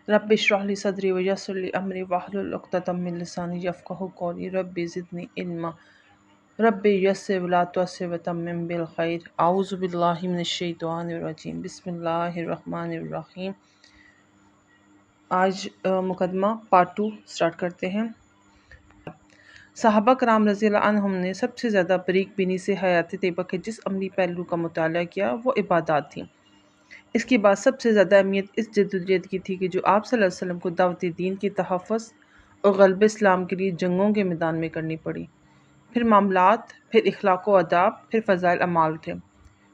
رب اشرح لی صدری ویسر لی امری واحلل عقدۃ من لسانی یفقہوا قولی رب زدنی علما رب یسر ولا تعسر وتمم بالخیر اعوذ باللہ من الشیطان الرجیم بسم اللہ الرحمن الرحیم۔ آج مقدمہ پارٹ 2 سٹارٹ کرتے ہیں۔ صحابہ کرام رضی اللہ عنہم نے سب سے زیادہ باریک بینی سے حیات طیبہ کے جس عملی پہلو کا مطالعہ کیا وہ عبادات تھیں۔ اس کے بعد سب سے زیادہ اہمیت اس جدوجہد کی تھی کہ جو آپ صلی اللہ علیہ وسلم کو دعوت دین کی تحفظ اور غلبہ اسلام کے لیے جنگوں کے میدان میں کرنی پڑی، پھر معاملات، پھر اخلاق و آداب، پھر فضائل اعمال تھے۔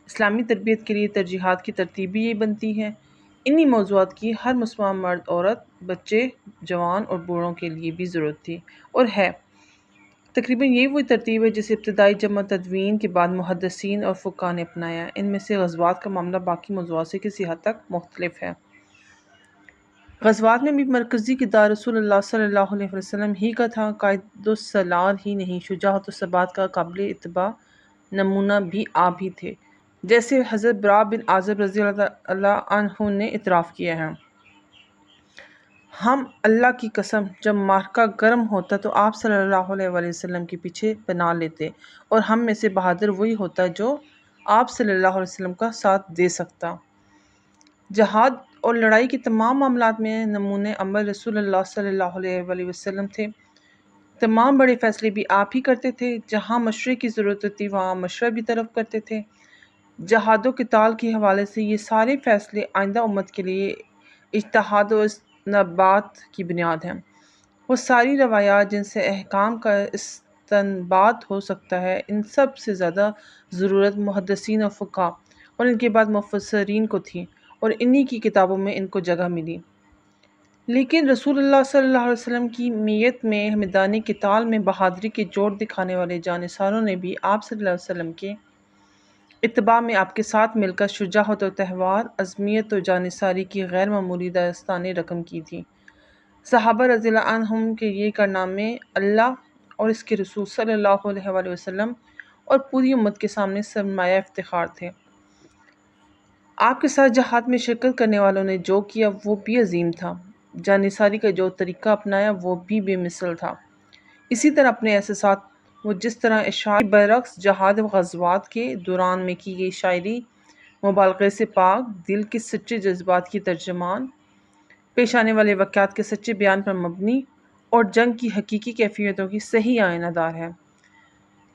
اسلامی تربیت کے لیے ترجیحات کی ترتیب بھی یہی بنتی ہے۔ انہی موضوعات کی ہر مسلمان مرد، عورت، بچے، جوان اور بوڑھوں کے لیے بھی ضرورت تھی اور ہے۔ تقریباً یہی وہی ترتیب ہے جسے ابتدائی جمع تدوین کے بعد محدثین اور فقہاء نے اپنایا۔ ان میں سے غزوات کا معاملہ باقی موضوعات سے کسی حد تک مختلف ہے۔ غزوات میں بھی مرکزی کردار رسول اللہ صلی اللہ علیہ وسلم ہی کا تھا۔ قائد السلال ہی نہیں، شجاعت و ثبات کا قابل اتباع نمونہ بھی آپ ہی تھے، جیسے حضرت برا بن عازب رضی اللہ عنہ نے اعتراف کیا ہے۔ ہم اللہ کی قسم جب معرکہ گرم ہوتا تو آپ صلی اللہ علیہ وسلم کے پیچھے پناہ لیتے، اور ہم میں سے بہادر وہی ہوتا جو آپ صلی اللہ علیہ وسلم کا ساتھ دے سکتا۔ جہاد اور لڑائی کے تمام معاملات میں نمونۂ عمل رسول اللہ صلی اللہ علیہ وسلم تھے۔ تمام بڑے فیصلے بھی آپ ہی کرتے تھے۔ جہاں مشورے کی ضرورت ہوتی وہاں مشورہ بھی طلب کرتے تھے۔ جہاد و قتال کے حوالے سے یہ سارے فیصلے آئندہ امت کے لیے اجتہاد و استنباط کی بنیاد ہیں۔ وہ ساری روایات جن سے احکام کا استنباط ہو سکتا ہے، ان سب سے زیادہ ضرورت محدثین و فقہاء اور ان کے بعد مفسرین کو تھی، اور انہی کی کتابوں میں ان کو جگہ ملی۔ لیکن رسول اللہ صلی اللہ علیہ وسلم کی میت میں میدان قتال میں بہادری کے جوڑ دکھانے والے جانثاروں نے بھی آپ صلی اللہ علیہ وسلم کے اتباع میں آپ کے ساتھ مل کر شجاعت و تہوار، عزمیت و جانثاری کی غیر معمولی داستانیں رقم کی تھیں۔ صحابہ رضی اللہ عنہم کے یہ کارنامے اللہ اور اس کے رسول صلی اللہ علیہ وآلہ وسلم اور پوری امت کے سامنے سرمایہ افتخار تھے۔ آپ کے ساتھ جہاد میں شرکت کرنے والوں نے جو کیا وہ بھی عظیم تھا۔ جانثاری کا جو طریقہ اپنایا وہ بھی بے مثل تھا۔ اسی طرح اپنے احساسات وہ جس طرح اشعار برعکس جہاد و غزوات کے دوران میں کی گئی شاعری مبالغے سے پاک، دل کے سچے جذبات کی ترجمان، پیش آنے والے واقعات کے سچے بیان پر مبنی اور جنگ کی حقیقی کیفیتوں کی صحیح آئینہ دار ہے۔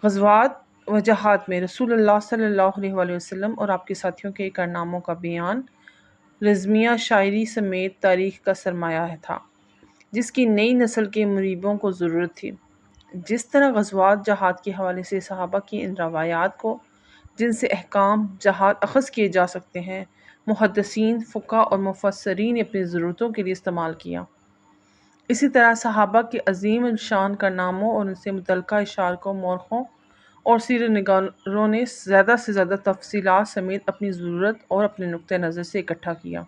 غزوات و جہاد میں رسول اللہ صلی اللہ علیہ وآلہ وسلم اور آپ کے ساتھیوں کے کارناموں کا بیان رزمیہ شاعری سمیت تاریخ کا سرمایہ تھا، جس کی نئی نسل کے مریبوں کو ضرورت تھی۔ جس طرح غزوات جہاد کے حوالے سے صحابہ کی ان روایات کو جن سے احکام جہاد اخذ کیے جا سکتے ہیں، محدثین، فقہاء اور مفسرین نے اپنی ضرورتوں کے لیے استعمال کیا، اسی طرح صحابہ کے عظیم الشان کارناموں اور ان سے متعلقہ اشعار کو مورخوں اور سیرت نگاروں نے زیادہ سے زیادہ تفصیلات سمیت اپنی ضرورت اور اپنے نقطہ نظر سے اکٹھا کیا۔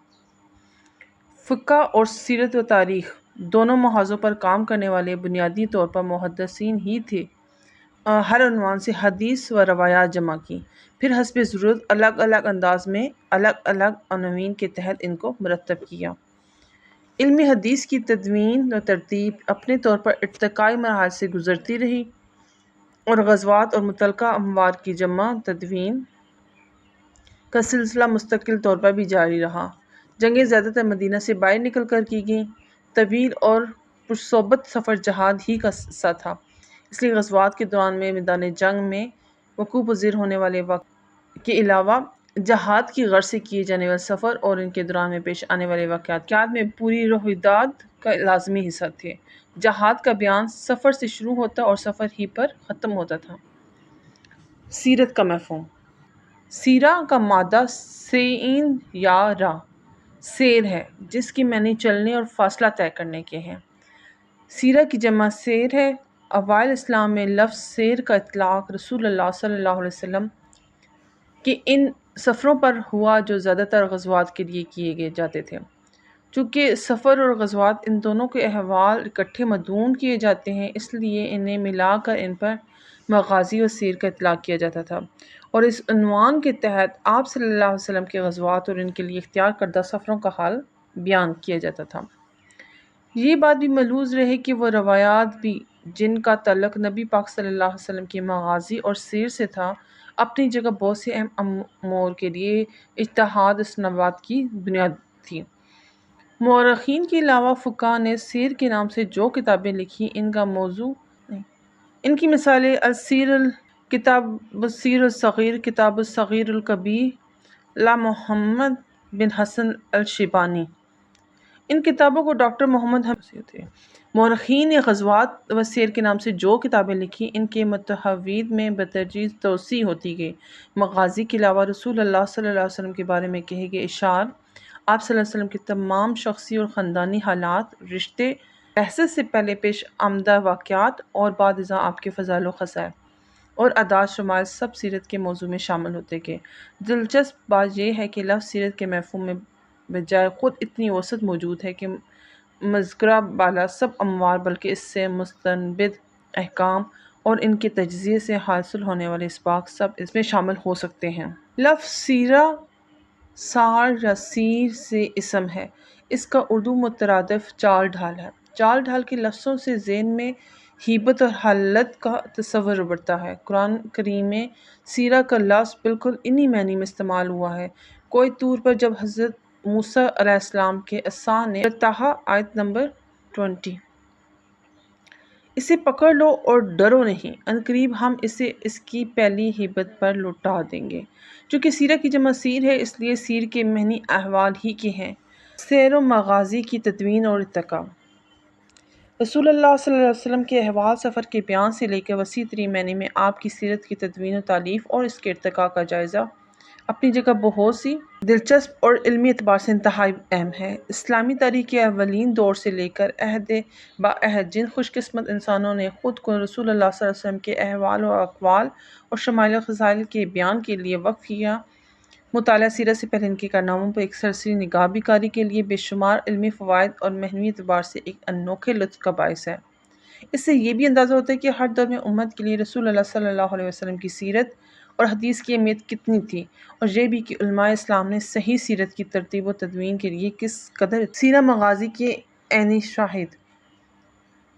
فقہ اور سیرت و تاریخ دونوں محاذوں پر کام کرنے والے بنیادی طور پر محدثین ہی تھے۔ ہر عنوان سے حدیث و روایات جمع کی، پھر حسب ضرورت الگ الگ انداز میں الگ الگ عناوین کے تحت ان کو مرتب کیا۔ علم حدیث کی تدوین و ترتیب اپنے طور پر ارتقائی مراحل سے گزرتی رہی، اور غزوات اور متعلقہ اموار کی جمع تدوین کا سلسلہ مستقل طور پر بھی جاری رہا۔ جنگیں زیادہ تر مدینہ سے باہر نکل کر کی گئیں۔ طویل اور پرصحبت سفر جہاد ہی کا حصہ تھا، اس لیے غزوات کے دوران میں میدان جنگ میں وقوع پذیر ہونے والے واقعات کے علاوہ جہاد کی غرض سے کیے جانے والے سفر اور ان کے دوران میں پیش آنے والے واقعات میں پوری رویداد کا لازمی حصہ تھے۔ جہاد کا بیان سفر سے شروع ہوتا اور سفر ہی پر ختم ہوتا تھا۔ سیرت کا مفہوم۔ سیرہ کا مادہ سین یا را سیر ہے، جس کی معنی چلنے اور فاصلہ طے کرنے کے ہیں۔ سیرہ کی جمع سیر ہے۔ اوائل اسلام میں لفظ سیر کا اطلاق رسول اللہ صلی اللہ علیہ وسلم کے ان سفروں پر ہوا جو زیادہ تر غزوات کے لیے کیے جاتے تھے۔ چونکہ سفر اور غزوات ان دونوں کے احوال اکٹھے مدون کیے جاتے ہیں، اس لیے انہیں ملا کر ان پر مغازی و سیر کا اطلاق کیا جاتا تھا، اور اس عنوان کے تحت آپ صلی اللہ علیہ وسلم کے غزوات اور ان کے لیے اختیار کردہ سفروں کا حال بیان کیا جاتا تھا۔ یہ بات بھی ملحوظ رہے کہ وہ روایات بھی جن کا تعلق نبی پاک صلی اللہ علیہ وسلم کے مغازی اور سیر سے تھا، اپنی جگہ بہت سے اہم امور کے لیے اجتہاد اسناد کی بنیاد تھی۔ مورخین کے علاوہ فقہاء نے سیر کے نام سے جو کتابیں لکھی ان کا موضوع نہیں، ان کی مثالیں السیر کتاب السیر الصغیر، کتاب الصغیر الکبیر لا محمد بن حسن الشیبانی۔ ان کتابوں کو ڈاکٹر محمد حمید تھے۔ مورخین نے غزوات و سیر کے نام سے جو کتابیں لکھی ان کے محتویات میں بتدریج توسیع ہوتی گئی۔ مغازی کے علاوہ رسول اللہ صلی اللہ علیہ وسلم کے بارے میں کہے گئے اشعار، آپ صلی اللہ علیہ وسلم کے تمام شخصی اور خاندانی حالات، رشتے، بعثت سے پہلے پیش آمدہ واقعات اور بعد ازاں آپ کے فضائل و خصائل اور عادات شمائل سب سیرت کے موضوع میں شامل ہوتے گئے۔ دلچسپ بات یہ ہے کہ لفظ سیرت کے مفہوم میں بجائے خود اتنی وسعت موجود ہے کہ مذکورہ بالا سب امور بلکہ اس سے مستنبط احکام اور ان کے تجزیے سے حاصل ہونے والے اسباق سب اس میں شامل ہو سکتے ہیں۔ لفظ سیرہ سار یا سیر سے اسم ہے۔ اس کا اردو مترادف چال ڈھال ہے۔ چال ڈھال کے لفظوں سے ذہن میں ہیبت اور حالت کا تصور ابھرتا ہے۔ قرآن کریم میں سیرہ کا لفظ بالکل انہی معنی میں استعمال ہوا ہے۔ کوئی طور پر جب حضرت موسیٰ علیہ السلام کے عصا نے طٰ آیت نمبر 20 اسے پکڑ لو اور ڈرو نہیں، عنقریب ہم اسے اس کی پہلی ہیبت پر لوٹا دیں گے۔ چونکہ سیرہ کی جمع سیر ہے اس لیے سیر کے معنی احوال ہی کے ہیں۔ سیر و مغازی کی تدوین اور ارتقاء۔ رسول اللہ صلی اللہ علیہ وسلم کے احوال سفر کے بیان سے لے کر وسیع ترین معنی میں آپ کی سیرت کی تدوین و تالیف اور اس کے ارتقاء کا جائزہ اپنی جگہ بہت سی دلچسپ اور علمی اعتبار سے انتہائی اہم ہے۔ اسلامی تاریخ کے اولین دور سے لے کر عہد با عہد جن خوش قسمت انسانوں نے خود کو رسول اللہ صلی اللہ علیہ وسلم کے احوال و اقوال اور شمائل و خصائل کے بیان کے لیے وقف کیا، مطالعہ سیرت سے پہلے ان کے کارناموں پر ایک سرسری نگاہ بھی کاری کے لیے بے شمار علمی فوائد اور معنوی اعتبار سے ایک انوکھے لطف کا باعث ہے۔ اس سے یہ بھی اندازہ ہوتا ہے کہ ہر دور میں امت کے لیے رسول اللہ صلی اللہ علیہ وسلم کی سیرت اور حدیث کی اہمیت کتنی تھی، اور یہ بھی کہ علماء اسلام نے صحیح سیرت کی ترتیب و تدوین کے لیے کس قدر سیرہ مغازی کے عینی شاہد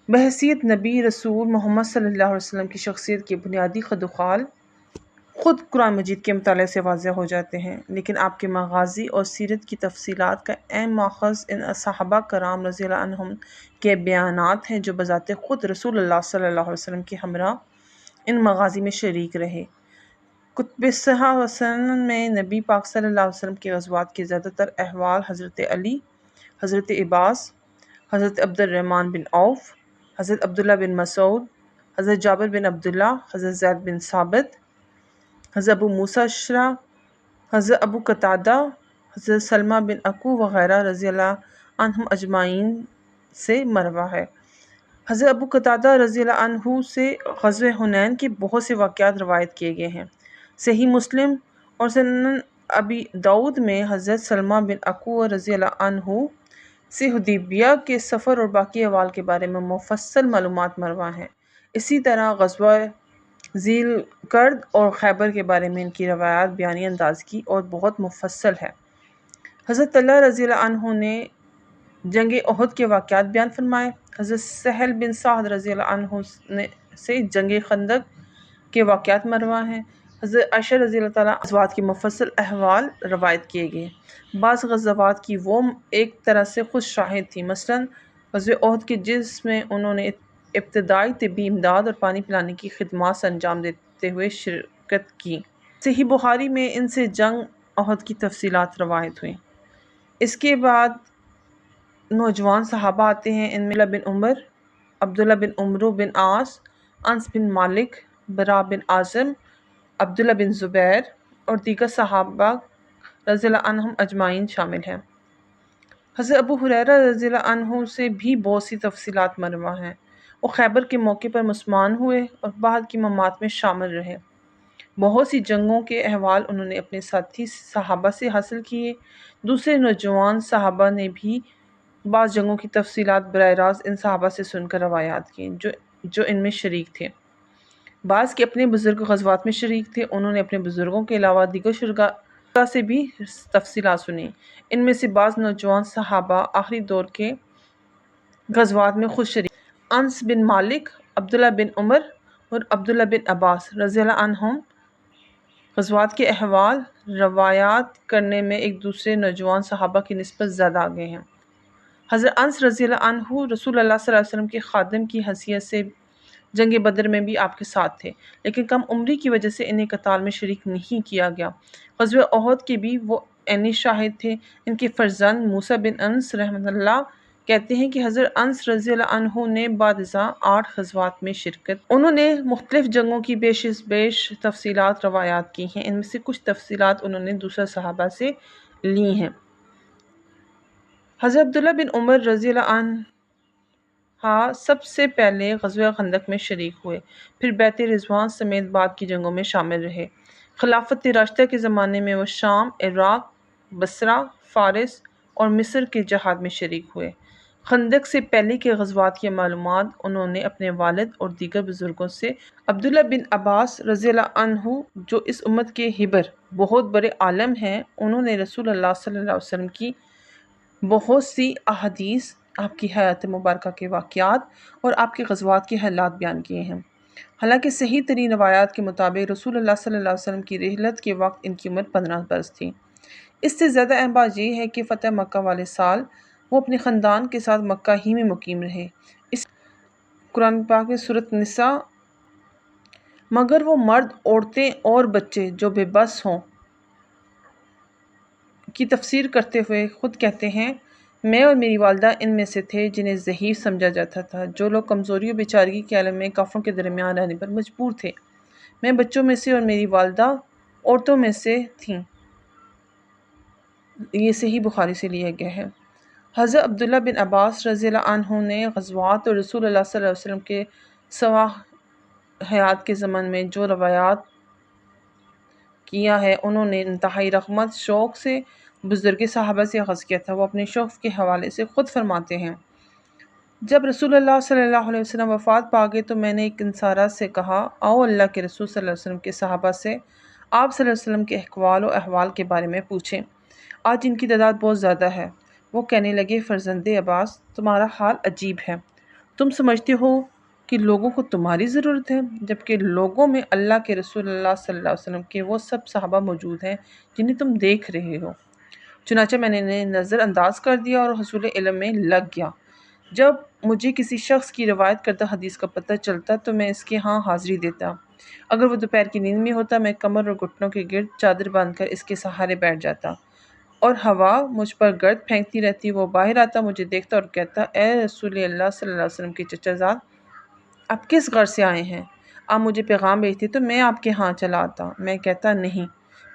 بحیثیت نبی رسول محمد صلی اللہ علیہ وسلم کی شخصیت کے بنیادی خد و خال خود قرآن مجید کے مطالعے سے واضح ہو جاتے ہیں، لیکن آپ کے مغازی اور سیرت کی تفصیلات کا اہم ماخذ ان صحابہ کرام رضی اللہ عنہم کے بیانات ہیں جو بذات خود رسول اللہ صلی اللہ علیہ وسلم کے ہمراہ ان مغازی میں شریک رہے۔ کتب صحیحہ و سنن میں نبی پاک صلی اللہ علیہ وسلم کے غزوات کے زیادہ تر احوال حضرت علی، حضرت عباس، حضرت عبد الرحمن بن عوف، حضرت عبداللہ بن مسعود، حضرت جابر بن عبداللہ، حضرت زید بن ثابت، حضرت ابو موسیٰ اشعری، حضرت ابو قتادہ، حضرت سلمہ بن اکوع وغیرہ رضی اللہ عنہم اجمعین سے مروی ہے۔ حضرت ابو قتادہ رضی اللہ عنہ سے غزوہ حنین کے بہت سے واقعات روایت کیے گئے ہیں۔ صحیح مسلم اور سنن ابی داؤد میں حضرت سلمہ بن اکوع رضی اللہ عنہ سے حدیبیہ کے سفر اور باقی احوال کے بارے میں مفصل معلومات مروی ہیں۔ اسی طرح غزوہ ذی القرد اور خیبر کے بارے میں ان کی روایات بیانی انداز کی اور بہت مفصل ہے۔ حضرت طلحہ رضی اللہ عنہ نے جنگ احد کے واقعات بیان فرمائے۔ حضرت سہل بن سعد رضی اللہ عنہ سے جنگ خندق کے واقعات مروی ہیں۔ حضرت عائشہ رضی اللہ تعالیٰ غزوات کے مفصل احوال روایت کیے گئے۔ بعض غزوات کی وہ ایک طرح سے خود شاہد تھیں، مثلاً غزوہ احد کے جس میں انہوں نے ابتدائی طبی امداد اور پانی پلانے کی خدمات سر انجام دیتے ہوئے شرکت کی۔ صحیح بخاری میں ان سے جنگ احد کی تفصیلات روایت ہوئیں۔ اس کے بعد نوجوان صحابہ آتے ہیں، ان میں عبداللہ بن عمر، عبداللہ بن عمرو بن عاص، انس بن مالک، برا بن عازم، عبداللہ بن زبیر اور دیگر صحابہ رضی اللہ عنہم اجمعین شامل ہیں۔ حضرت ابو ہریرہ رضی اللہ عنہ سے بھی بہت سی تفصیلات مروی ہیں۔ وہ خیبر کے موقع پر مسلمان ہوئے اور بعد کی ممات میں شامل رہے۔ بہت سی جنگوں کے احوال انہوں نے اپنے ساتھی صحابہ سے حاصل کیے۔ دوسرے نوجوان صحابہ نے بھی بعض جنگوں کی تفصیلات براہ راست ان صحابہ سے سن کر روایات کیں جو ان میں شریک تھے۔ بعض کے اپنے بزرگ غزوات میں شریک تھے، انہوں نے اپنے بزرگوں کے علاوہ دیگر شرکاء کا سے بھی تفصیلات سنیں۔ ان میں سے بعض نوجوان صحابہ آخری دور کے غزوات میں خود شریک۔ انس بن مالک، عبداللہ بن عمر اور عبداللہ بن عباس رضی اللہ عنہم غزوات کے احوال روایات کرنے میں ایک دوسرے نوجوان صحابہ کی نسبت زیادہ آگے ہیں۔ حضرت انس رضی اللہ عنہ رسول اللہ صلی اللہ علیہ وسلم کے خادم کی حیثیت سے جنگ بدر میں بھی آپ کے ساتھ تھے، لیکن کم عمری کی وجہ سے انہیں قتال میں شریک نہیں کیا گیا۔ غزوہ احد کے بھی وہ عینی شاہد تھے۔ ان کے فرزند موسیٰ بن انس رحمۃ اللہ کہتے ہیں کہ حضرت انس رضی اللہ عنہ نے بعد ازاں 8 غزوات میں شرکت۔ انہوں نے مختلف جنگوں کی بیش تفصیلات روایات کی ہیں۔ ان میں سے کچھ تفصیلات انہوں نے دوسرے صحابہ سے لی ہیں۔ حضرت عبداللہ بن عمر رضی اللہ عنہ سب سے پہلے غزوہ خندق میں شریک ہوئے، پھر بیعت رضوان سمیت بعد کی جنگوں میں شامل رہے۔ خلافت راشدہ کے زمانے میں وہ شام، عراق، بصرہ، فارس اور مصر کے جہاد میں شریک ہوئے۔ خندق سے پہلے کے غزوات کی معلومات انہوں نے اپنے والد اور دیگر بزرگوں سے۔ عبداللہ بن عباس رضی اللہ عنہ جو اس امت کے حبر بہت بڑے عالم ہیں، انہوں نے رسول اللہ صلی اللہ علیہ وسلم کی بہت سی احادیث، آپ کی حیات مبارکہ کے واقعات اور آپ کے غزوات کے حالات بیان کیے ہیں۔ حالانکہ صحیح ترین روایات کے مطابق رسول اللہ صلی اللہ علیہ وسلم کی رحلت کے وقت ان کی عمر 15 برس تھی۔ اس سے زیادہ اہم بات یہ ہے کہ فتح مکہ والے سال وہ اپنے خاندان کے ساتھ مکہ ہی میں مقیم رہے۔ اس قرآن پاک میں سورۃ نساء مگر وہ مرد، عورتیں اور بچے جو بے بس ہوں کی تفسیر کرتے ہوئے خود کہتے ہیں، میں اور میری والدہ ان میں سے تھے جنہیں ضعیف سمجھا جاتا تھا، جو لوگ کمزوری و بیچارگی کے عالم میں کافروں کے درمیان رہنے پر مجبور تھے۔ میں بچوں میں سے اور میری والدہ عورتوں میں سے تھیں۔ یہ صحیح بخاری سے لیا گیا ہے۔ حضرت عبداللہ بن عباس رضی اللہ عنہ نے غزوات اور رسول اللہ صلی اللہ علیہ وسلم کے سوا حیات کے زمن میں جو روایات کیا ہے، انہوں نے انتہائی رغبت شوق سے بزرگ صحابہ سے اخذ کیا تھا۔ وہ اپنے شوق کے حوالے سے خود فرماتے ہیں، جب رسول اللہ صلی اللہ علیہ وسلم وفات پا گئے تو میں نے ایک انصارہ سے کہا، آؤ اللہ کے رسول صلی اللہ علیہ وسلم کے صحابہ سے آپ صلی اللہ علیہ وسلم کے احوال و احوال کے بارے میں پوچھیں، آج ان کی تعداد بہت زیادہ ہے۔ وہ کہنے لگے، فرزند عباس، تمہارا حال عجیب ہے۔ تم سمجھتے ہو کہ لوگوں کو تمہاری ضرورت ہے، جبکہ لوگوں میں اللہ کے رسول اللہ صلی اللہ علیہ وسلم کے وہ سب صحابہ موجود ہیں جنہیں تم دیکھ رہے ہو۔ چنانچہ میں نے انہیں نظر انداز کر دیا اور حصول علم میں لگ گیا۔ جب مجھے کسی شخص کی روایت کردہ حدیث کا پتہ چلتا تو میں اس کے ہاں حاضری دیتا۔ اگر وہ دوپہر کی نیند میں ہوتا، میں کمر اور گھٹنوں کے گرد چادر باندھ کر اس کے سہارے بیٹھ جاتا اور ہوا مجھ پر گرد پھینکتی رہتی۔ وہ باہر آتا، مجھے دیکھتا اور کہتا، اے رسول اللہ صلی اللہ علیہ وسلم کے چچا زاد، آپ کس غرض سے آئے ہیں؟ آپ مجھے پیغام بھیجتے تو میں آپ کے ہاں چلا آتا۔ میں کہتا، نہیں،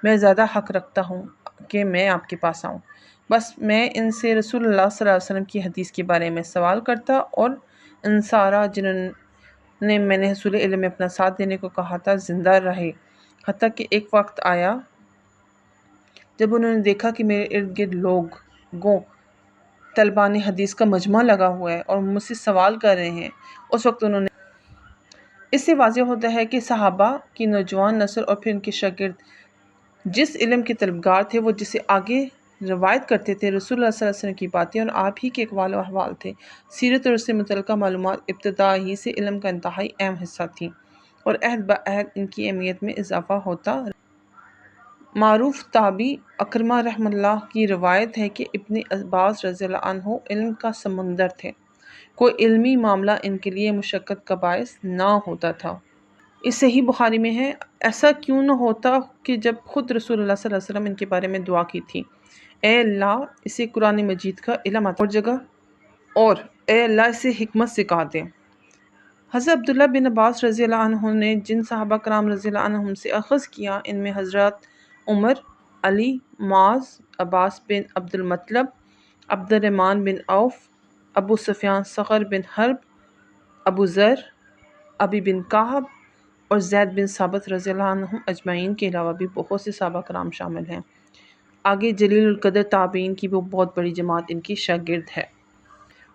میں زیادہ حق رکھتا ہوں کہ میں آپ کے پاس آؤں۔ بس میں ان سے رسول اللہ صلی اللہ علیہ وسلم کی حدیث کے بارے میں سوال کرتا، اور انصارہ جنہوں نے میں نے حصول علم میں اپنا ساتھ دینے کو کہا تھا زندہ رہے، حتیٰ کہ ایک وقت آیا جب انہوں نے دیکھا کہ میرے ارد گرد لوگوں طلبان حدیث کا مجمع لگا ہوا ہے اور مجھ سے سوال کر رہے ہیں۔ اس وقت انہوں نے اس سے واضح ہوتا ہے کہ صحابہ کی نوجوان نسل اور پھر ان کے شاگرد جس علم کے طلبگار تھے، وہ جسے آگے روایت کرتے تھے رسول اللہ صلی اللہ علیہ وسلم کی باتیں اور آپ ہی کے اقوال و احوال تھے۔ سیرت اور اس سے متعلقہ معلومات ابتدا ہی سے علم کا انتہائی اہم حصہ تھیں اور عہد بعہد ان کی اہمیت میں اضافہ ہوتا۔ معروف تابعی اکرمہ رحمہ اللہ کی روایت ہے کہ ابن عباس رضی اللہ عنہ علم کا سمندر تھے، کوئی علمی معاملہ ان کے لیے مشقت کا باعث نہ ہوتا تھا۔ اس صحیح بخاری میں ہے، ایسا کیوں نہ ہوتا کہ جب خود رسول اللہ صلی اللہ علیہ وسلم ان کے بارے میں دعا کی تھی، اے اللہ اسے قرآن مجید کا علم عطا، اور جگہ اور اے اللہ اسے حکمت سکھا دے۔ حضرت عبداللہ بن عباس رضی اللہ عنہ نے جن صحابہ کرام رضی اللہ عنہم سے اخذ کیا، ان میں حضرات عمر، علی، معاذ، عباس بن عبد المطلب، عبد الرحمن بن عوف، ابو سفیان صخر بن حرب، ابو ذر، ابی بن کعب اور زید بن ثابت رضی اللہ عنہم اجمعین کے علاوہ بھی بہت سے صحابہ کرام شامل ہیں۔ آگے جلیل القدر تابعین کی وہ بہت بڑی جماعت ان کی شاگرد ہے۔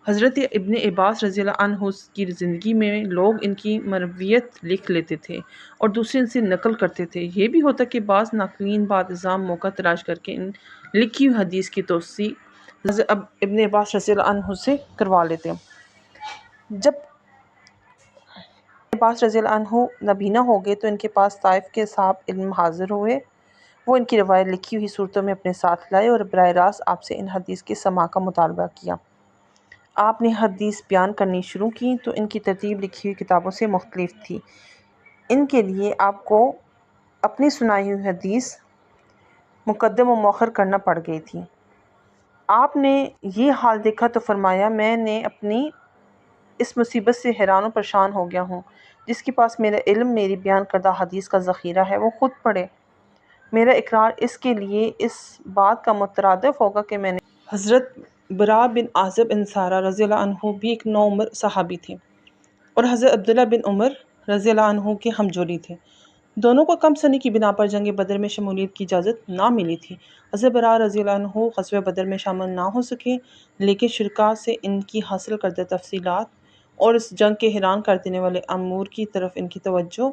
حضرت ابن عباس رضی اللہ عنہ کی زندگی میں لوگ ان کی مرویت لکھ لیتے تھے اور دوسرے ان سے نقل کرتے تھے۔ یہ بھی ہوتا کہ بعض ناقلین بعد ازاں موقع تلاش کر کے ان لکھی ہوئی حدیث کی توثیق حضرت ابن عباس رضی اللہ عنہ سے کروا لیتے۔ جب عباس رضی اللہ عنہ نابینا ہو گئے تو ان کے پاس طائف کے صاحب علم حاضر ہوئے۔ وہ ان کی روایت لکھی ہوئی صورتوں میں اپنے ساتھ لائے اور براہ راست آپ سے ان حدیث کے سماع کا مطالبہ کیا۔ آپ نے حدیث بیان کرنی شروع کی تو ان کی ترتیب لکھی ہوئی کتابوں سے مختلف تھی۔ ان کے لیے آپ کو اپنی سنائی ہوئی حدیث مقدم و مؤخر کرنا پڑ گئی تھی۔ آپ نے یہ حال دیکھا تو فرمایا، میں نے اپنی اس مصیبت سے حیران و پریشان ہو گیا ہوں۔ جس کے پاس میرا علم میری بیان کردہ حدیث کا ذخیرہ ہے وہ خود پڑھے۔ میرا اقرار اس کے لیے اس بات کا مترادف ہوگا کہ میں نے حضرت براء بن عازب انصاری رضی اللہ عنہ بھی ایک نوعمر صحابی تھے اور حضرت عبداللہ بن عمر رضی اللہ عنہ کے ہمجولی تھے۔ دونوں کو کم سنی کی بنا پر جنگ بدر میں شمولیت کی اجازت نہ ملی تھی۔ حضرت براء رضی اللہ عنہ غزوہ بدر میں شامل نہ ہو سکے، لیکن شرکاء سے ان کی حاصل کردہ تفصیلات اور اس جنگ کے حیران کر دینے والے امور کی طرف ان کی توجہ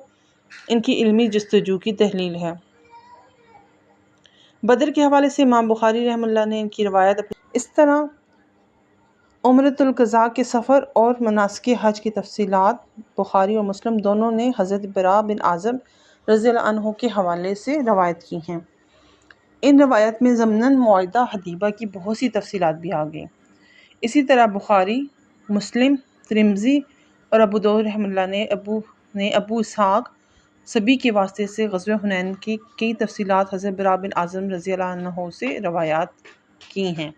ان کی علمی جستجو کی دلیل ہے۔ بدر کے حوالے سے امام بخاری رحمہ اللہ نے ان کی روایت اس طرح عمرۃ القضاء کے سفر اور مناسک حج کی تفصیلات بخاری اور مسلم دونوں نے حضرت براء بن عازب رضی اللہ عنہ کے حوالے سے روایت کی ہیں۔ ان روایات میں ضمناً معاہدہ حدیبیہ کی بہت سی تفصیلات بھی آ گئیں۔ اسی طرح بخاری، مسلم، ترمذی اور ابو داؤد رحمہ اللہ نے ابو اسحاق سبی کے واسطے سے غزوہ حنین کی کئی تفصیلات حضرت براء بن عازب رضی اللہ عنہ سے روایات کی ہیں۔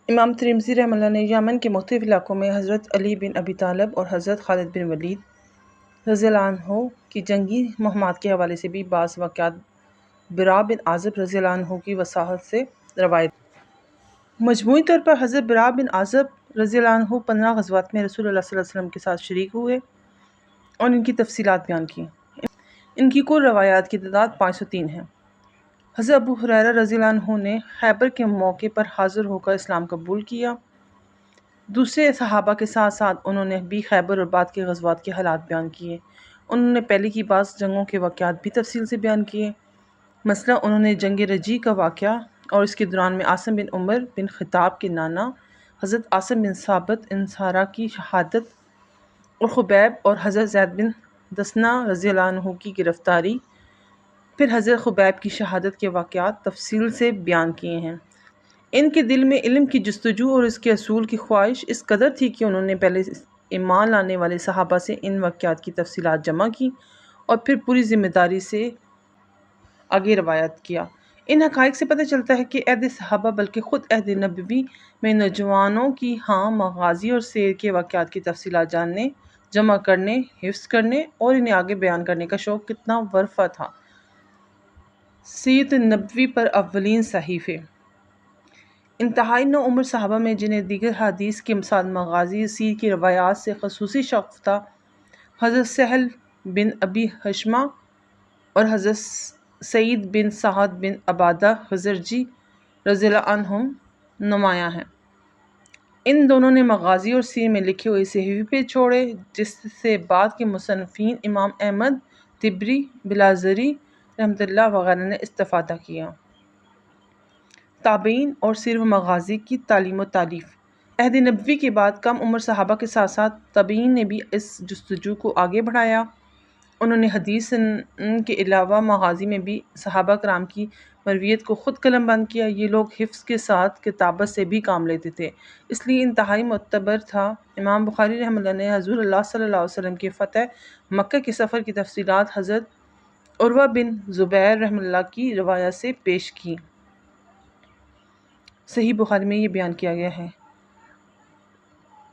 امام ترمذی رحمہ اللہ نے یمن کے مختلف علاقوں میں حضرت علی بن ابی طالب اور حضرت خالد بن ولید رضی اللہ عنہ کی جنگی مہمات کے حوالے سے بھی بعض واقعات براء بن عازب رضی اللہ عنہ کی وضاحت سے روایت۔ مجموعی طور پر حضرت براء بن عازب رضی اللہ عنہ 15 غزوات میں رسول اللہ صلی اللہ علیہ وسلم کے ساتھ شریک ہوئے اور ان کی تفصیلات بیان کی۔ ان کی کل روایات کی تعداد 503 ہے۔ حضرت ابو ہریرہ رضی اللہ عنہ نے خیبر کے موقع پر حاضر ہو کر اسلام قبول کیا۔ دوسرے صحابہ کے ساتھ ساتھ انہوں نے بھی خیبر اور بعد کے غزوات کے حالات بیان کیے۔ انہوں نے پہلے کی بعض جنگوں کے واقعات بھی تفصیل سے بیان کیے۔ مثلا انہوں نے جنگ رجی کا واقعہ اور اس کے دوران میں عاصم بن عمر بن خطاب کے نانا حضرت عاصم بن ثابت انصاری کی شہادت اور خبیب اور حضرت زید بن دسنہ رضی اللہ عنہ کی گرفتاری، پھر حضرت خبیب کی شہادت کے واقعات تفصیل سے بیان کیے ہیں۔ ان کے دل میں علم کی جستجو اور اس کے حصول کی خواہش اس قدر تھی کہ انہوں نے پہلے ایمان لانے والے صحابہ سے ان واقعات کی تفصیلات جمع کی اور پھر پوری ذمہ داری سے آگے روایت کیا۔ ان حقائق سے پتہ چلتا ہے کہ عہد صحابہ بلکہ خود عہد نبوی میں نوجوانوں کی مغازی اور سیر کے واقعات کی تفصیلات جاننے، جمع کرنے، حفظ کرنے اور انہیں آگے بیان کرنے کا شوق کتنا ورفا تھا۔ سیرت نبوی پر اولین صحیفے۔ انتہائی نوعمر صحابہ میں جنہیں دیگر حدیث کے ساتھ مغازی سیر کی روایات سے خصوصی شوق تھا، حضرت سہل بن ابی حشمہ اور حضرت سعید بن سعد بن عبادہ خزرجی رضی اللہ عنہم نمایاں ہیں۔ ان دونوں نے مغازی اور سیر میں لکھے ہوئے صحیفے چھوڑے جس سے بعد کے مصنفین امام احمد، طبری، بلازری رحمۃ اللہ وغیرہ نے استفادہ کیا۔ تابعین اور سیر و مغازی کی تعلیم و تالیف۔ عہد نبوی کے بعد کم عمر صحابہ کے ساتھ ساتھ تابعین نے بھی اس جستجو کو آگے بڑھایا۔ انہوں نے حدیث کے علاوہ مغازی میں بھی صحابہ کرام کی مرویت کو خود قلم بند کیا۔ یہ لوگ حفظ کے ساتھ کتابت سے بھی کام لیتے تھے، اس لیے انتہائی معتبر تھا۔ امام بخاری رحمہ اللہ نے حضور اللہ صلی اللہ علیہ وسلم کے فتح مکہ کے سفر کی تفصیلات حضرت عروہ بن زبیر رحمہ اللہ کی روایت سے پیش کی۔ صحیح بخاری میں یہ بیان کیا گیا ہے۔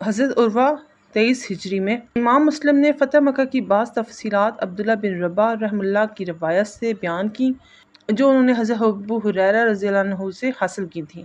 حضرت عروہ 23 ہجری میں۔ امام مسلم نے فتح مکہ کی بعض تفصیلات عبداللہ بن رباح رحمہ اللہ کی روایت سے بیان کی جو انہوں نے حضرت ابو ہریرہ رضی اللہ عنہ سے حاصل کی تھی۔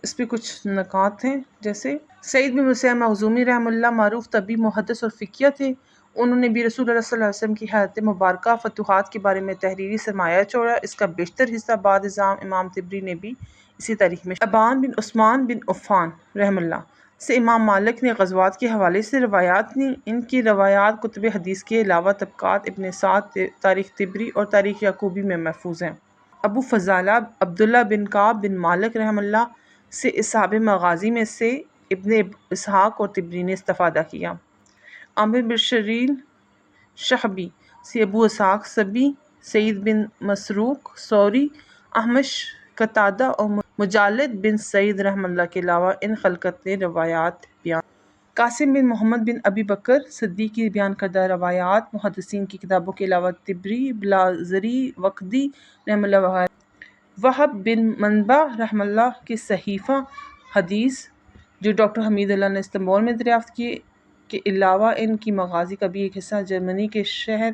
اس پہ کچھ نکات ہیں، جیسے سعید بن مسیب مخزومی رحمہ اللہ معروف طبی، محدث اور فقیہ تھے۔ انہوں نے بھی رسول اللہ صلی اللہ علیہ وسلم کی حیات مبارکہ فتوحات کے بارے میں تحریری سرمایہ چھوڑا۔ اس کا بیشتر حصہ بعد ازاں امام طبری نے بھی اسی تاریخ میں ابان بن عثمان بن عفان رحمہ اللہ سے امام مالک نے غزوات کے حوالے سے روایات لی۔ ان کی روایات کتب حدیث کے علاوہ طبقات ابن سعد، تاریخ طبری اور تاریخ یعقوبی میں محفوظ ہیں۔ ابو فضالہ عبداللہ بن کعب بن مالک رحم اللہ سے اصحاب مغازی میں سے ابن اسحاق اور طبری نے استفادہ کیا۔ عامر بن شرین شحبی سے ابو اسحاق سبی، سعید بن مسروق ثوری، احمش قتادہ اور مجالد بن سعید رحم اللہ کے علاوہ ان خلقت نے روایات بیان۔ قاسم بن محمد بن ابی بکر صدیق کی بیان کردہ روایات محدثین کی کتابوں کے علاوہ طبری، بلاذری، وقدی رحم اللہ وغیرہ۔ وہب بن منبع رحم اللہ کے صحیفہ حدیث جو ڈاکٹر حمید اللہ نے استنبول میں دریافت کیے کے علاوہ ان کی مغازی کا بھی ایک حصہ جرمنی کے شہر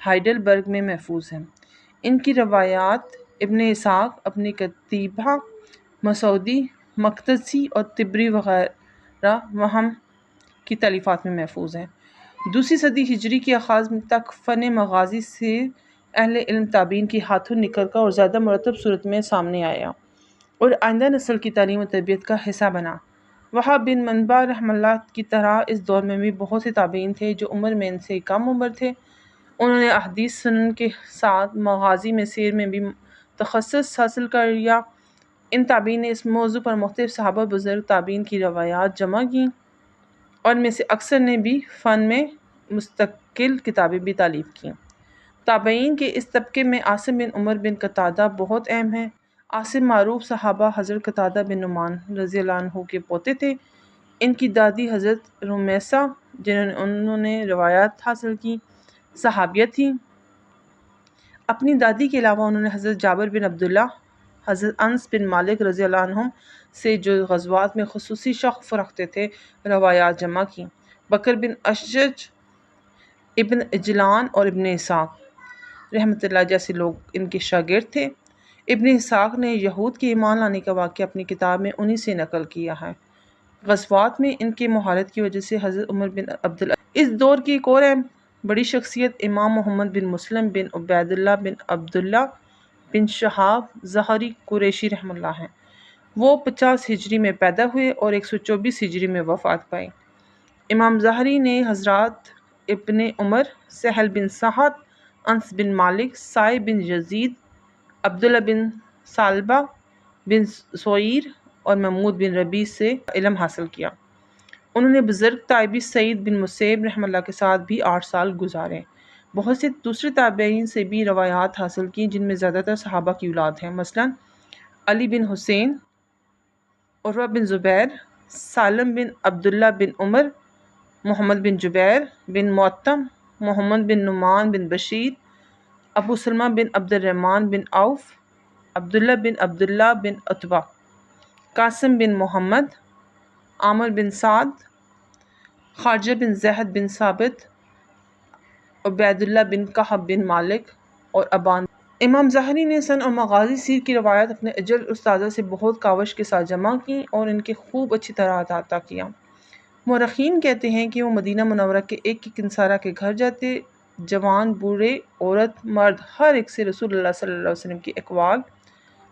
ہائیڈلبرگ میں محفوظ ہے۔ ان کی روایات ابن اسحاق اپنی کتیبہ مسعودی، مقدسی اور طبری وغیرہ وہم کی تالیفات میں محفوظ ہیں۔ دوسری صدی ہجری کے آغاز تک فن مغازی سے اہل علم تابعین کے ہاتھوں نکل کر اور زیادہ مرتب صورت میں سامنے آیا اور آئندہ نسل کی تعلیم و تربیت کا حصہ بنا۔ وہب بن منبع رحم اللہ کی طرح اس دور میں بھی بہت سے تابعین تھے جو عمر میں ان سے کم عمر تھے۔ انہوں نے احادیث سنن کے ساتھ مغازی میں سیر میں بھی تخصص حاصل کر لیا۔ ان تابعین نے اس موضوع پر مختلف صحابہ بزرگ تابعین کی روایات جمع کیں اور ان میں سے اکثر نے بھی فن میں مستقل کتابیں بھی تالیف کیں۔ تابعین کے اس طبقے میں عاصم بن عمر بن قتادہ بہت اہم ہیں۔ عاصم معروف صحابہ حضرت قتادہ بن نعمان رضی اللہ عنہ کے پوتے تھے۔ ان کی دادی حضرت رمیسہ انہوں نے روایات حاصل کی صحابیہ تھیں۔ اپنی دادی کے علاوہ انہوں نے حضرت جابر بن عبداللہ، حضرت انس بن مالک رضی اللہ عنہم سے جو غزوات میں خصوصی شوق رکھتے تھے روایات جمع کی۔ بکر بن اشجع، ابن عجلان اور ابن اسحاق رحمۃ اللہ جیسے لوگ ان کے شاگرد تھے۔ ابن اسحاق نے یہود کے ایمان لانے کا واقعہ اپنی کتاب میں انہی سے نقل کیا ہے۔ غزوات میں ان کے مہارت کی وجہ سے حضرت عمر بن عبدالعزیز۔ اس دور کی ایک اور اہم بڑی شخصیت امام محمد بن مسلم بن عبید اللہ بن عبداللہ بن شہاب ظہری قریشی رحم اللہ ہیں۔ وہ 50 ہجری میں پیدا ہوئے اور 124 ہجری میں وفات پائی۔ امام ظہری نے حضرات ابن عمر، سہل بن سعد، انس بن مالک، سائب بن یزید، عبداللہ بن ثعلبہ بن سعیر اور محمود بن ربیع سے علم حاصل کیا۔ انہوں نے بزرگ تابعی سعید بن مسیب رحم اللہ کے ساتھ بھی 8 سال گزارے۔ بہت سے دوسرے تابعین سے بھی روایات حاصل کی جن میں زیادہ تر صحابہ کی اولاد ہیں، مثلاً علی بن حسین، عروہ بن زبیر، سالم بن عبداللہ بن عمر، محمد بن جبیر بن معتم، محمد بن نعمان بن بشیر، ابو سلمہ بن عبد الرحمن بن عوف، عبداللہ بن عبداللہ بن عتبہ، قاسم بن محمد، عامر بن سعد، خارجہ بن زید بن ثابت، عبید اللہ بن کعب بن مالک اور ابان۔ امام ظہری نے سن اور مغازی سیر کی روایات اپنے اجل استاذہ سے بہت کاوش کے ساتھ جمع کی اور ان کے خوب اچھی طرح احاطہ کیا۔ مورخین کہتے ہیں کہ وہ مدینہ منورہ کے ایک ایک انصارہ کے گھر جاتے، جوان، بوڑھے، عورت، مرد ہر ایک سے رسول اللہ صلی اللہ علیہ وسلم کی اقوال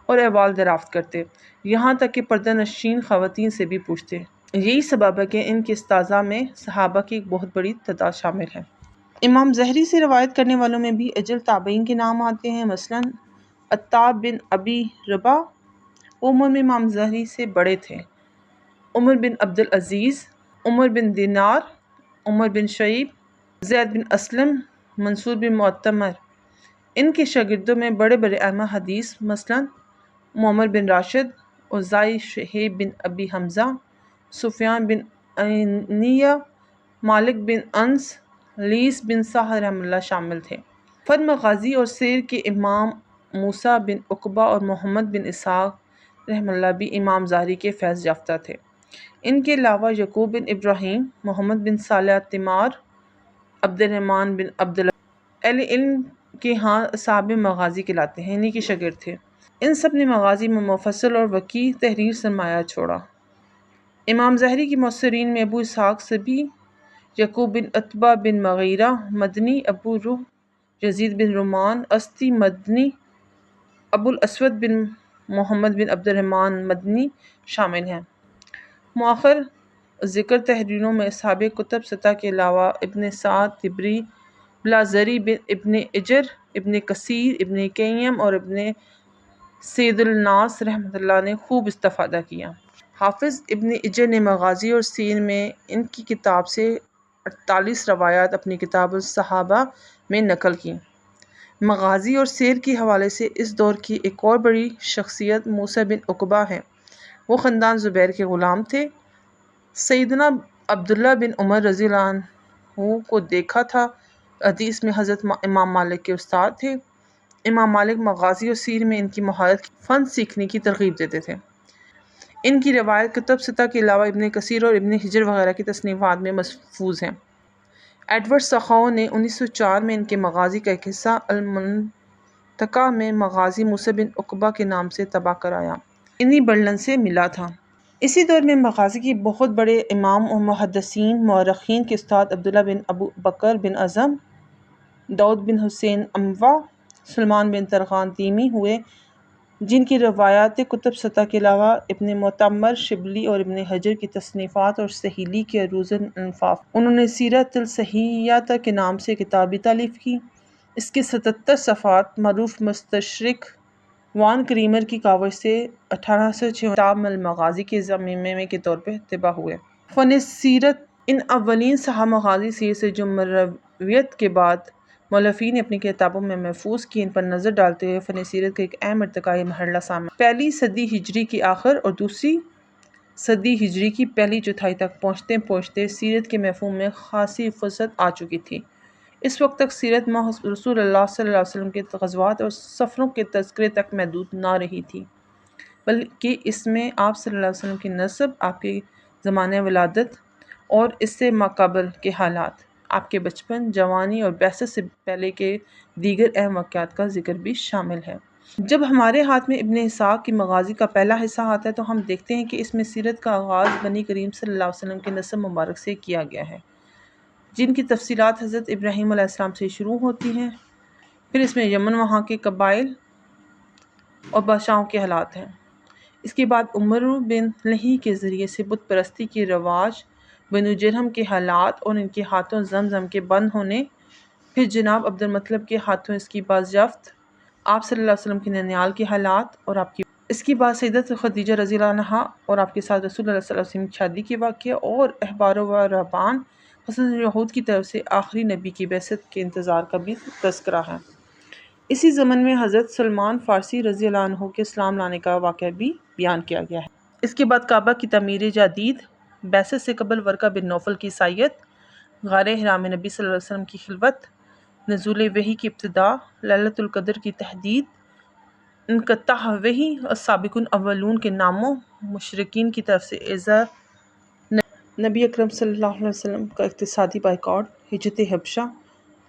اور احوال دریافت کرتے، یہاں تک کہ پردہ نشین خواتین سے بھی پوچھتے۔ یہی سبب ہے کہ ان کے استاذہ میں صحابہ کی ایک بہت بڑی تعداد شامل ہے۔ امام ظہری سے روایت کرنے والوں میں بھی اجل تابعین کے نام آتے ہیں، مثلاً عطا بن ابی رباح، وہ عمر میں امام ظہری سے بڑے تھے۔ عمر بن عبدالعزیز، عمر بن دینار، عمر بن شعیب، زید بن اسلم، منصور بن معتمر۔ ان کے شاگردوں میں بڑے بڑے ائمہ حدیث مثلاً معمر بن راشد، اوزاعی، شہیب بن ابی حمزہ، سفیان بن عیینہ، مالک بن انس، لیث بن سعد رحم اللہ شامل تھے۔ فن مغازی اور سیر کے امام موسیٰ بن عقبہ اور محمد بن اسحاق رحم اللہ بھی امام ظہری کے فیض یافتہ تھے۔ ان کے علاوہ یعقوب بن ابراہیم، محمد بن صالح تیمار، عبد الرحمن بن عبدالعزیز اہل علم کے ہاں اصحاب مغازی کہلاتے ہیں، انہی کے شاگرد تھے۔ ان سب نے مغازی میں مفصل اور وسیع تحریر سرمایہ چھوڑا۔ امام ظہری کے معاصرین میں ابو اسحاق سبی، یعقوب بن عتبہ بن مغیرہ مدنی، ابو روح یزید بن رومان ازدی مدنی، ابو الاسود محمد بن عبد الرحمن مدنی شامل ہیں۔ مؤخر ذکر تحریروں میں اصحاب کتب ستہ کے علاوہ ابن سعد طبری، بلازری، ابن اجر، ابن کثیر، ابن قیم اور ابن سید الناس رحمۃ اللہ نے خوب استفادہ کیا۔ حافظ ابن اجر نے مغازی اور سیر میں ان کی کتاب سے 48 روایات اپنی کتاب الصحابہ میں نقل کی۔ مغازی اور سیر کے حوالے سے اس دور کی ایک اور بڑی شخصیت موسیٰ بن عقبہ ہے۔ وہ خاندان زبیر کے غلام تھے۔ سیدنا عبداللہ بن عمر رضی اللہ عنہ کو دیکھا تھا۔ حدیث میں حضرت امام مالک کے استاد تھے۔ امام مالک مغازی اور سیر میں ان کی مہارت فن سیکھنے کی ترغیب دیتے تھے۔ ان کی روایت کتب ستہ کے علاوہ ابن کثیر اور ابن حجر وغیرہ کی تصنیفات میں محفوظ ہیں۔ ایڈورڈ سخاؤ نے 1904 میں ان کے مغازی کا ایک حصہ المنتقى میں مغازی موسیٰ بن عقبہ کے نام سے طبع کرایا۔ انہی برلن سے ملا تھا۔ اسی دور میں مغازی کے بہت بڑے امام اور محدثین مورخین کے استاد عبداللہ بن ابو بکر بن اعظم، داؤد بن حسین اموہ، سلمان بن طرخان تیمی ہوئے، جن کی روایات کتب ستہ کے علاوہ ابن معتمر شبلی اور ابن حجر کی تصنیفات اور سہیلی کے عروض الانفاف۔ انہوں نے سیرۃ الصحیحہ کے نام سے کتاب بھی تالیف کی۔ اس کے 77 صفحات معروف مستشرق وان کریمر کی کاوش سے 1806 کتاب المغازی کے ضمیمے کے طور پر طبع ہوئے۔ فن سیرت ان اولین صحابہ مغازی سیر سے جو مرویت کے بعد مؤلفین نے اپنی کتابوں میں محفوظ کی، ان پر نظر ڈالتے ہوئے فن سیرت کا ایک اہم ارتقائی مرحلہ سامنے آیا۔ پہلی صدی ہجری کی آخر اور دوسری صدی ہجری کی پہلی چوتھائی تک پہنچتے پہنچتے سیرت کے مفہوم میں خاصی وسعت آ چکی تھی۔ اس وقت تک سیرت محض رسول اللہ صلی اللہ علیہ وسلم کے غزوات اور سفروں کے تذکرے تک محدود نہ رہی تھی، بلکہ اس میں آپ صلی اللہ علیہ وسلم کی نسب، آپ کے زمانہ ولادت اور اس سے ماقبل کے حالات، آپ کے بچپن، جوانی اور بعثت سے پہلے کے دیگر اہم واقعات کا ذکر بھی شامل ہے۔ جب ہمارے ہاتھ میں ابن اسحاق کی مغازی کا پہلا حصہ آتا ہے تو ہم دیکھتے ہیں کہ اس میں سیرت کا آغاز نبی کریم صلی اللہ علیہ وسلم کے نسب مبارک سے کیا گیا ہے، جن کی تفصیلات حضرت ابراہیم علیہ السلام سے شروع ہوتی ہیں۔ پھر اس میں یمن، وہاں کے قبائل اور بادشاہوں کے حالات ہیں۔ اس کے بعد عمرو بن لہی کے ذریعے سے بت پرستی کے رواج، بنو جرہم کے حالات اور ان کے ہاتھوں زمزم کے بند ہونے، پھر جناب عبد المطلب کے ہاتھوں اس کی بازیافت، آپ صلی اللہ علیہ وسلم کے ننیال کے حالات اور اس کے بعد سیدت خدیجہ رضی اللہ عنہا اور آپ کے ساتھ رسول اللہ صلی اللہ علیہ وسلم کی شادی کے واقعے اور احبار و رہبان خصوصاً یہود کی طرف سے آخری نبی کی بعثت کے انتظار کا بھی تذکرہ ہے۔ اسی ضمن میں حضرت سلمان فارسی رضی اللہ عنہ کے اسلام لانے کا واقعہ بھی بیان کیا گیا ہے۔ اس کے بعد کعبہ کی تعمیر جدید، بعثت سے قبل ورقہ بن نوفل کی عیسائیت، غار حرا میں نبی صلی اللہ علیہ وسلم کی خلوت، نزول وحی کی ابتدا، لیلۃ القدر کی تحدید، انقطاع وحی اور سابقون اولون کے ناموں، مشرکین کی طرف سے ایذا، نبی اکرم صلی اللہ علیہ وسلم کا اقتصادی بائیکاٹ، ہجرت حبشہ،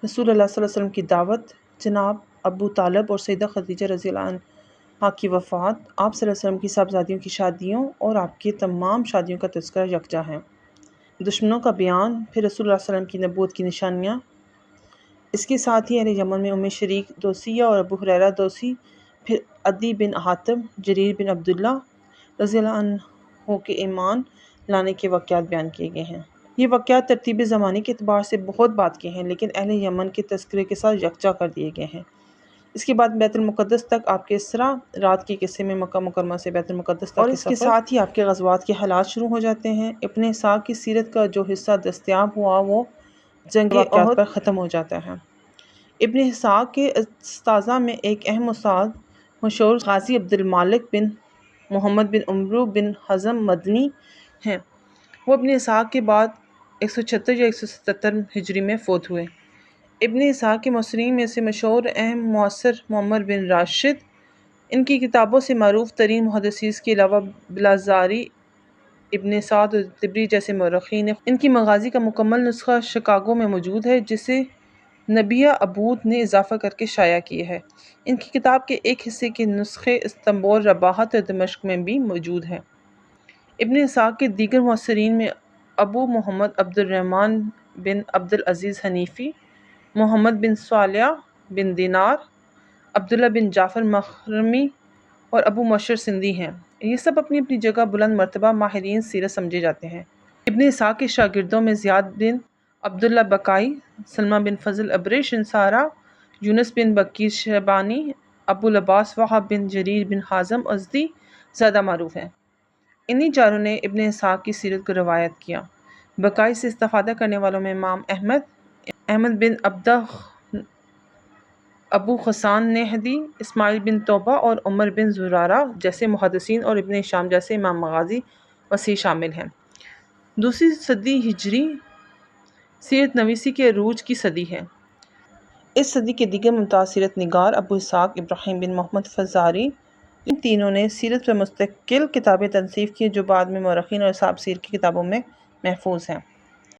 رسول اللہ صلی اللہ علیہ وسلم کی دعوت، جناب ابو طالب اور سیدہ خدیجہ رضی اللہ عنہا کی وفات، آپ صلی اللہ علیہ وسلم کی صاحبزادیوں کی شادیوں اور آپ کی تمام شادیوں کا تذکرہ یکجا ہے، دشمنوں کا بیان، پھر رسول اللہ صلی اللہ علیہ وسلم کی نبوت کی نشانیاں۔ اس کے ساتھ ہی اہل یمن میں ام شریک دوسیہ اور ابو ہریرہ دوسی، پھر عدی بن حاتم، جریر بن عبداللہ رضی اللہ عنہ کے ایمان لانے کے واقعات بیان کیے گئے ہیں۔ یہ واقعات ترتیب زمانی کے اعتبار سے بہت بعد کے ہیں، لیکن اہل یمن کے تذکرے کے ساتھ یکجا کر دیے گئے ہیں۔ اس کے بعد بیت المقدس تک آپ کے اسرا رات کے قصے میں مکہ مکرمہ سے بیت المقدس تک اور اس کے ساتھ ہی آپ کے غزوات کے حالات شروع ہو جاتے ہیں۔ ابن اسحاق کی سیرت کا جو حصہ دستیاب ہوا وہ جنگ واقعات پر ختم ہو جاتا ہے۔ ابن اسحاق کے استاذہ میں ایک اہم استاد مشہور غازی عبد المالک بن محمد بن عمرو بن حزم مدنی ہیں۔ وہ ابن اسحاق کے بعد 176 یا 177 ہجری میں فوت ہوئے۔ ابن اسحاق کے معاصرین میں سے مشہور اہم معاصر معمر بن راشد، ان کی کتابوں سے معروف ترین محدثین کے علاوہ بلازاری، ابن سعد اور طبری جیسے مورخین ہیں۔ ان کی مغازی کا مکمل نسخہ شکاگو میں موجود ہے، جسے نبیہ عبود نے اضافہ کر کے شائع کیا ہے۔ ان کی کتاب کے ایک حصے کے نسخے استنبول، رباہت اور دمشق میں بھی موجود ہیں۔ ابن اسحاق کے دیگر معاصرین میں ابو محمد عبد الرحمن بن عبد العزیز حنیفی، محمد بن صالح بن دینار، عبداللہ بن جعفر مخرمی اور ابو مشر سندھی ہیں۔ یہ سب اپنی اپنی جگہ بلند مرتبہ ماہرین سیرت سمجھے جاتے ہیں۔ ابن اسحاق کے شاگردوں میں زیاد بن عبداللہ بکائی، سلمہ بن فضل ابریش انصارہ، یونس بن بکیر شیبانی، ابو العباس وہب بن جریر بن حازم ازدی زیادہ معروف ہیں۔ انہی چاروں نے ابن اسحاق کی سیرت کو روایت کیا۔ بکائی سے استفادہ کرنے والوں میں امام احمد بن عبدہ، ابو غسان نحوی، اسماعیل بن توبہ اور عمر بن زرارہ جیسے محدثین اور ابن شام جیسے امام مغازی وسیع شامل ہیں۔ دوسری صدی ہجری سیرت نویسی کے عروج کی صدی ہے۔ اس صدی کے دیگر ممتاز سیرت نگار ابو اسحاق ابراہیم بن محمد فزاری، ان تینوں نے سیرت پر مستقل کتابیں تصنیف کی جو بعد میں مورخین اور اصحاب سیر کی کتابوں میں محفوظ ہیں۔